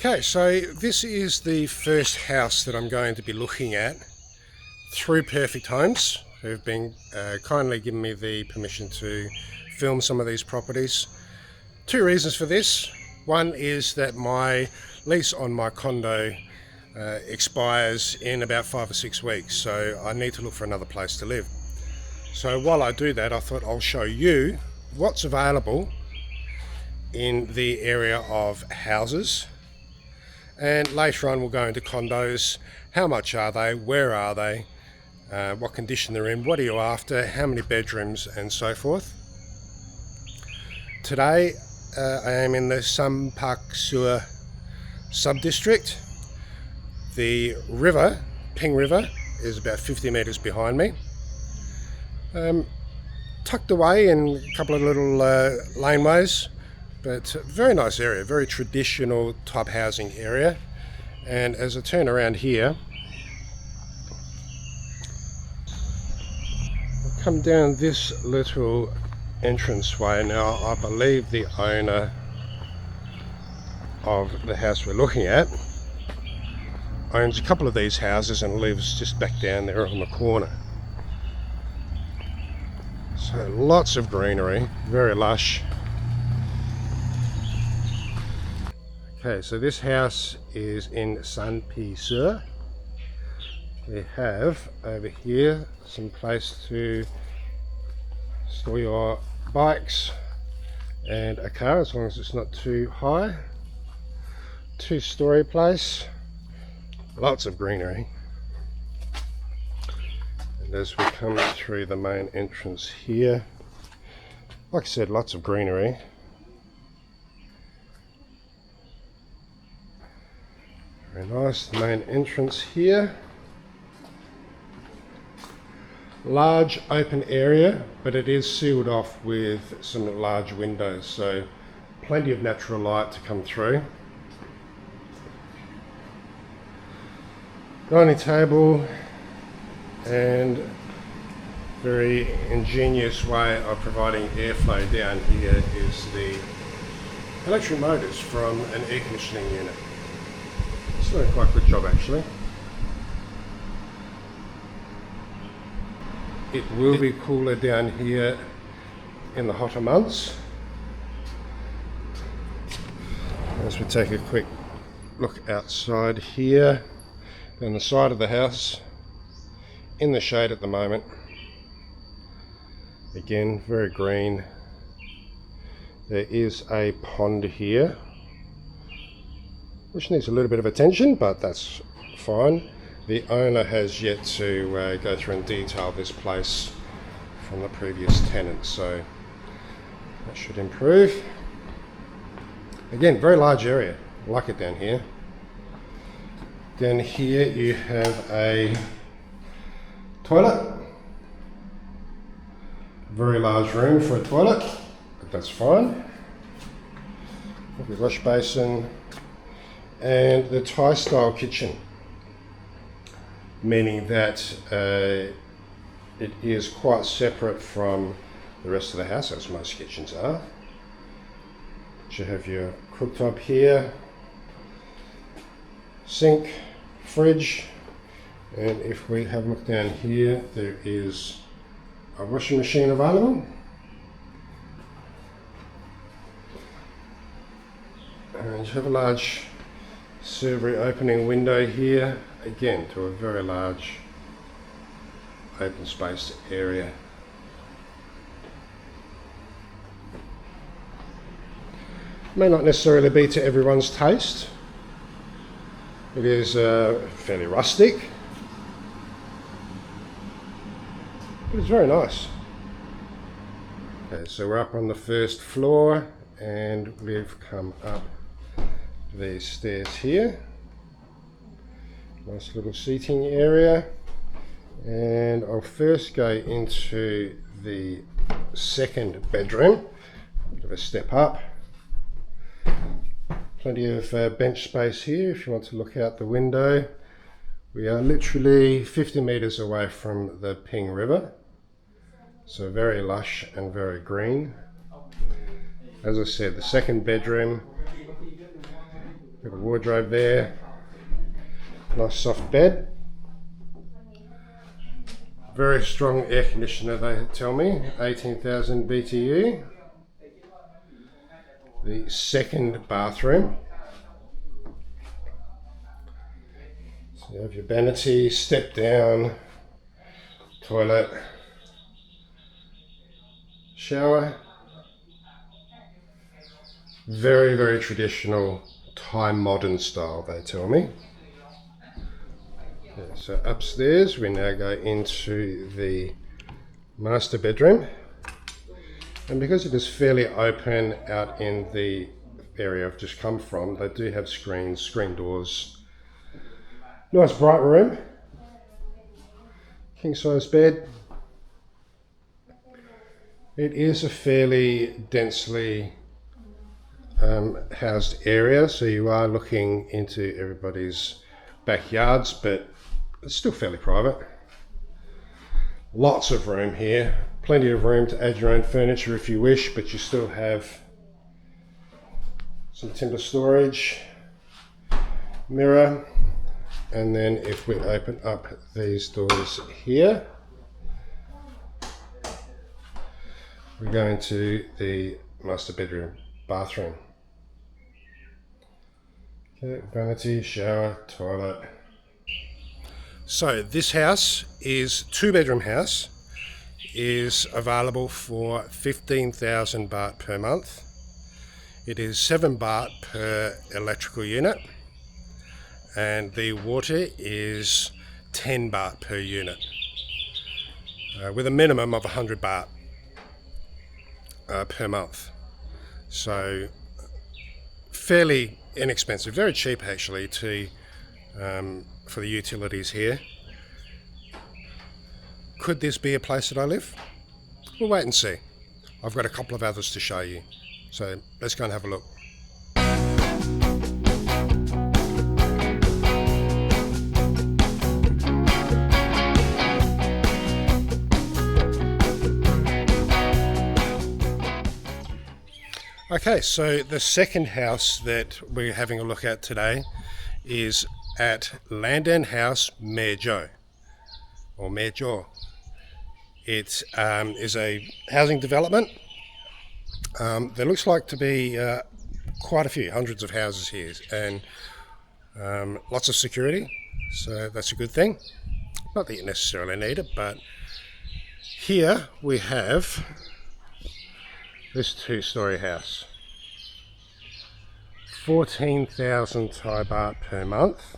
Okay, so this is the first house that I'm going to be looking at through Perfect Homes, who've been kindly given me the permission to film some of these properties. Two reasons for this. One is that my lease on my condo expires in about 5 or 6 weeks, so I need to look for another place to live. So while I do that, I thought I'll show you what's available in the area of houses, and later on we'll go into condos. How much are they, where are they, what condition they're in, what are you after, how many bedrooms, and so forth. Today I am in the Sampak Sur sub-district. The river, Ping River, is about 50 metres behind me. Tucked away in a couple of little laneways, but very nice area, very traditional type housing area. And as I turn around here, I'll come down this little entranceway. Now I believe the owner of the house we're looking at owns a couple of these houses and lives just back down there on the corner. So lots of greenery, very lush. Okay, so this house is in Sampak Sur. We have over here some place to store your bikes and a car, as long as it's not too high. Two-story place, lots of greenery. And as we come through the main entrance here, like I said, lots of greenery. Very nice, the main entrance here. Large open area, but it is sealed off with some large windows, so plenty of natural light to come through. Dining table, and very ingenious way of providing airflow down here is the electric motors from an air conditioning unit. It's doing quite a good job actually. It will be cooler down here in the hotter months. As we take a quick look outside here, down the side of the house, in the shade at the moment. Again, very green. There is a pond here, which needs a little bit of attention, but that's fine. The owner has yet to go through and detail this place from the previous tenant, so that should improve. Again, very large area, I like it down here. Down here you have a toilet. Very large room for a toilet, but that's fine. Wash basin and the Thai style kitchen, meaning that it is quite separate from the rest of the house, as most kitchens are. You have your cooktop here, sink, fridge, and if we have a look down here, there is a washing machine available. And you have a large servery opening window here, again to a very large open spaced area. May not necessarily be to everyone's taste. It is fairly rustic, but it's very nice. Okay, so we're up on the first floor and we've come up these stairs here. Nice little seating area, and I'll first go into the second bedroom. Bit of a step up. Plenty of bench space here if you want to look out the window. We are literally 50 metres away from the Ping River, so very lush and very green. As I said, the second bedroom, Got a wardrobe there. Nice soft bed. Very strong air conditioner, they tell me. 18,000 BTU. The second bathroom. So you have your vanity, step down, toilet, shower. Very, very traditional Thai modern style, they tell me. Yeah, so upstairs we now go into the master bedroom, and because it is fairly open out in the area I've just come from, they do have screen doors. Nice bright room, king size bed. It is a fairly densely housed area, so you are looking into everybody's backyards, but it's still fairly private. Lots of room here, plenty of room to add your own furniture if you wish, but you still have some timber storage, mirror, and then if we open up these doors here, we go into the master bedroom bathroom. Okay, vanity, shower, toilet. So this house is two-bedroom house, is available for 15,000 baht per month. It is 7 baht per electrical unit, and the water is 10 baht per unit, with a minimum of 100 baht per month. So fairly inexpensive, very cheap actually for the utilities here. Could this be a place that I live? We'll wait and see. I've got a couple of others to show you, so let's go and have a look. Okay, so the second house that we're having a look at today is at Land End House Mejo, or Mejo. It is a housing development. There looks like to be quite a few, hundreds of houses here, and lots of security, so that's a good thing. Not that you necessarily need it, but here we have this two-story house. 14,000 Thai baht per month.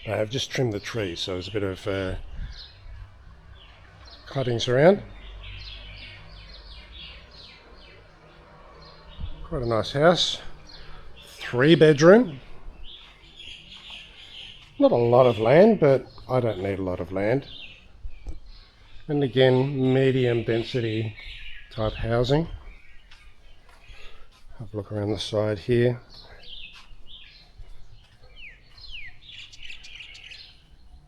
I have just trimmed the trees, so there's a bit of cuttings around. Quite a nice house. 3-bedroom. Not a lot of land, but I don't need a lot of land. And again, medium density type housing. Have a look around the side here.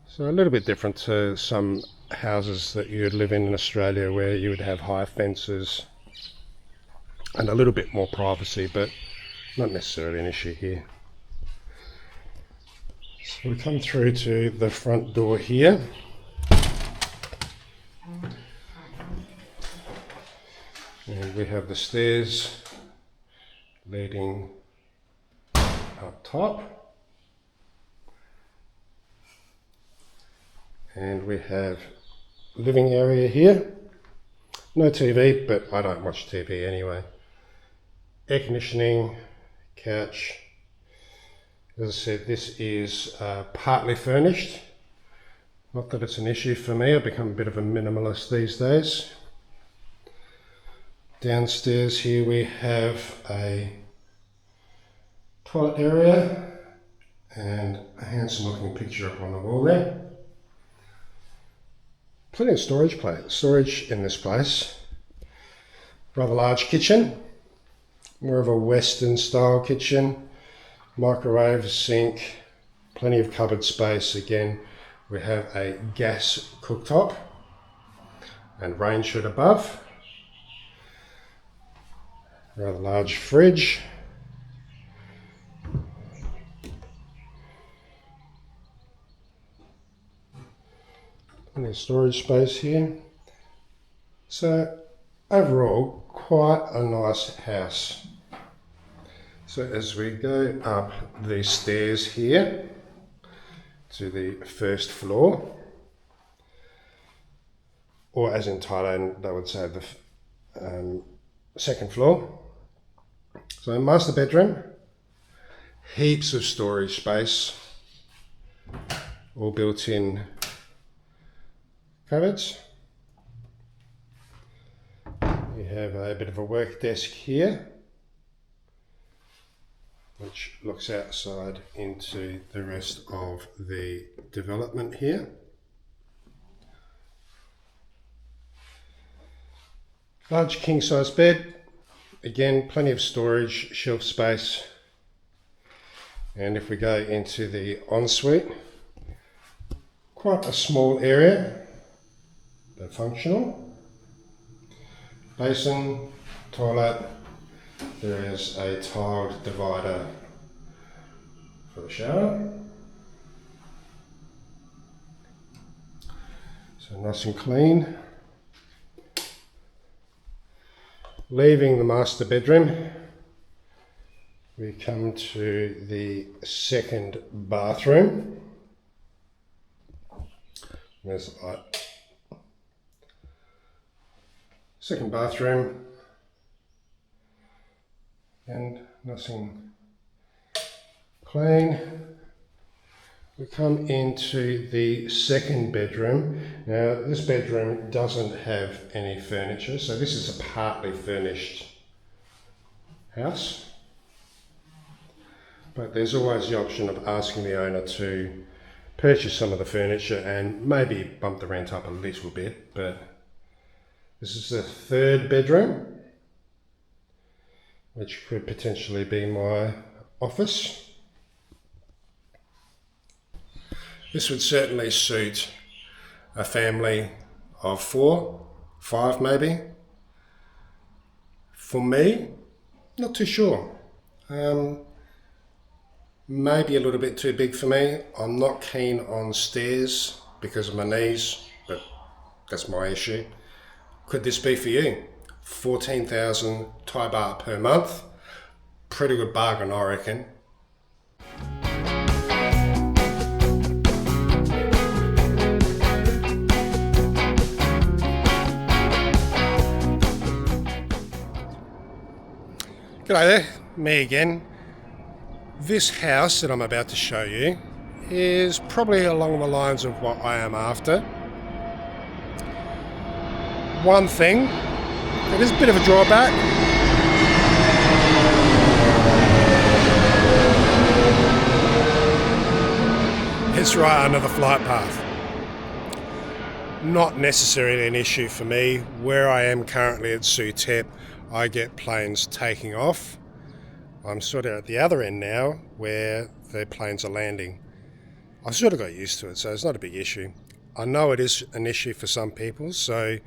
So a little bit different to some houses that you would live in Australia, where you would have high fences and a little bit more privacy, but not necessarily an issue here. So we come through to the front door here. And we have the stairs leading up top. And we have living area here. No TV, but I don't watch TV anyway. Air conditioning, couch. As I said, this is partly furnished. Not that it's an issue for me, I've become a bit of a minimalist these days. Downstairs here we have a toilet area and a handsome looking picture up on the wall there. Plenty of storage in this place. Rather large kitchen, more of a Western style kitchen. Microwave, sink, plenty of cupboard space. Again, we have a gas cooktop and range hood above. Rather large fridge. Plenty of storage space here. So overall, quite a nice house. So as we go up the stairs here to the first floor, or as in Thailand they would say the second floor. So master bedroom, heaps of storage space, all built-in cupboards. You have a bit of a work desk here, which looks outside into the rest of the development here. Large king-size bed, again plenty of storage, shelf space. And if we go into the ensuite, quite a small area, but functional. Basin, toilet, there is a tiled divider for the shower. So nice and clean. Leaving the master bedroom, we come to the second bathroom. There's the light. Second bathroom, and nothing clean. We come into the second bedroom. Now this bedroom doesn't have any furniture, so this is a partly furnished house. But there's always the option of asking the owner to purchase some of the furniture and maybe bump the rent up a little bit. But this is the third bedroom, which could potentially be my office. This would certainly suit a family of 4, 5 maybe. For me, not too sure. Maybe a little bit too big for me. I'm not keen on stairs because of my knees, but that's my issue. Could this be for you? 14,000 Thai baht per month. Pretty good bargain, I reckon. G'day there, me again. This house that I'm about to show you is probably along the lines of what I am after. One thing, it is a bit of a drawback. It's right under the flight path. Not necessarily an issue for me. Where I am currently at Suthep, I get planes taking off. I'm sort of at the other end now where the planes are landing. I've sort of got used to it, so it's not a big issue. I know it is an issue for some people, so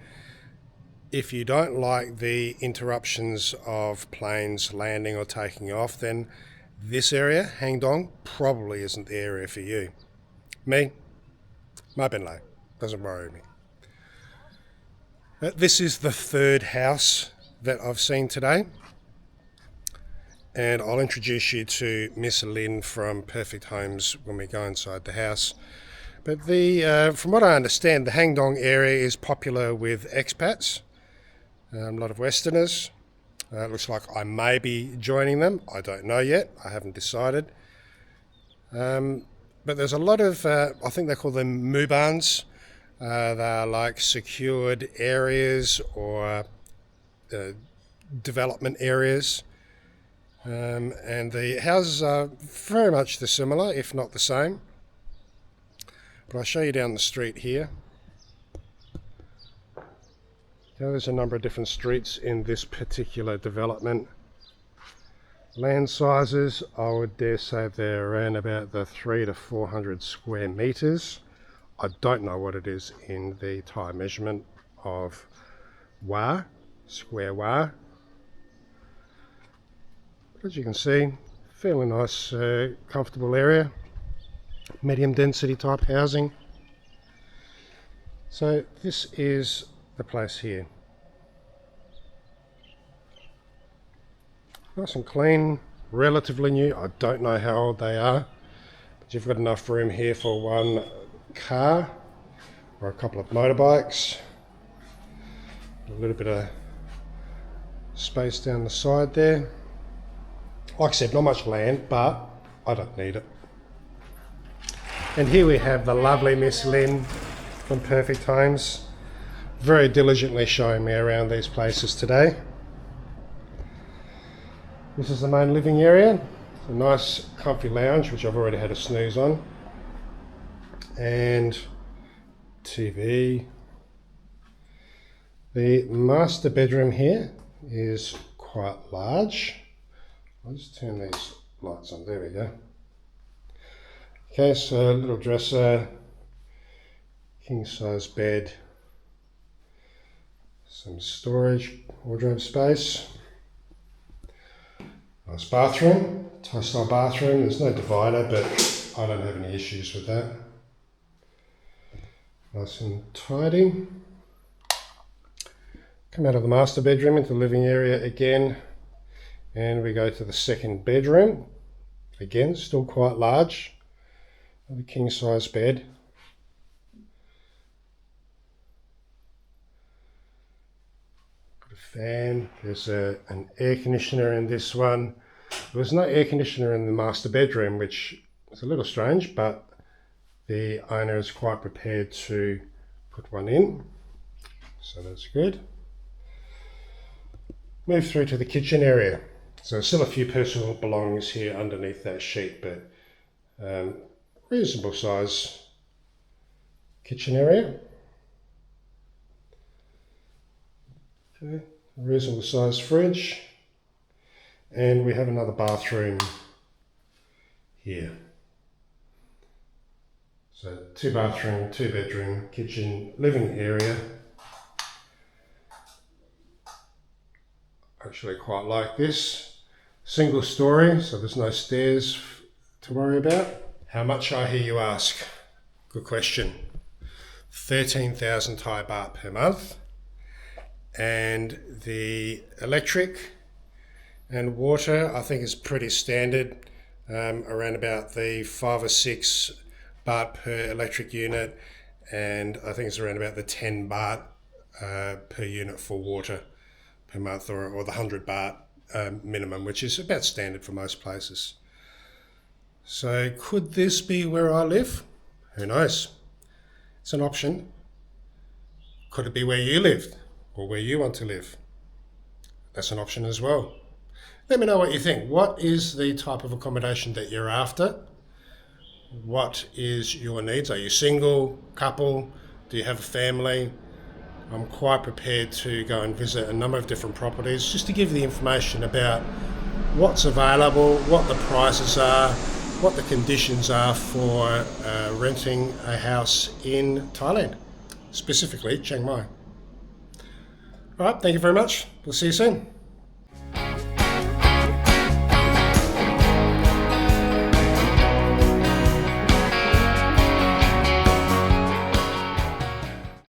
if you don't like the interruptions of planes landing or taking off, then this area, Hangdong, probably isn't the area for you. Me, my Benlay, doesn't worry me. This is the third house that I've seen today, and I'll introduce you to Miss Lynn from Perfect Homes when we go inside the house. But from what I understand, the Hangdong area is popular with expats, a lot of Westerners. It looks like I may be joining them. I don't know yet. I haven't decided. But there's a lot of, I think they call them mubans. They are like secured areas or development areas. And the houses are very much similar, if not the same. But I'll show you down the street here. There's a number of different streets in this particular development. Land sizes, I would dare say they're around about the 300 to 400 square meters. I don't know what it is in the Thai measurement of wa, square wa. But as you can see, fairly nice, comfortable area. Medium density type housing. So this is the place here. Nice and clean, relatively new. I don't know how old they are, but you've got enough room here for one car or a couple of motorbikes. A little bit of space down the side there. Like I said, not much land, but I don't need it. And here we have the lovely Miss Lynn from Perfect Homes, very diligently showing me around these places today. This is the main living area. It's a nice comfy lounge, which I've already had a snooze on. And TV. The master bedroom here is quite large. I'll just turn these lights on. There we go. Okay, so a little dresser, king size bed, some storage, wardrobe space. Nice bathroom, Thai style bathroom. There's no divider, but I don't have any issues with that. Nice and tidy. Come out of the master bedroom into the living area again, and we go to the second bedroom. Again, still quite large. The king size bed. Got a fan. There's an air conditioner in this one. There was no air conditioner in the master bedroom, which is a little strange, but the owner is quite prepared to put one in, so that's good. Move through to the kitchen area. So still a few personal belongings here underneath that sheet, but reasonable size kitchen area. Okay, reasonable size fridge, and we have another bathroom here. So 2 bathroom, 2 bedroom, kitchen, living area. Actually quite like this. Single story, so there's no stairs to worry about. How much, I hear you ask? Good question. 13,000 Thai baht per month. And the electric and water, I think, is pretty standard, around about the 5 or 6 baht per electric unit, and I think it's around about the 10 baht per unit for water per month, or the 100 baht minimum, which is about standard for most places. So could this be where I live? Who knows? It's an option. Could it be where you live or where you want to live? That's an option as well. Let me know what you think. What is the type of accommodation that you're after? What is your needs? Are you single, couple? Do you have a family? I'm quite prepared to go and visit a number of different properties just to give the information about what's available, what the prices are, what the conditions are for renting a house in Thailand, specifically Chiang Mai. All right, thank you very much. We'll see you soon.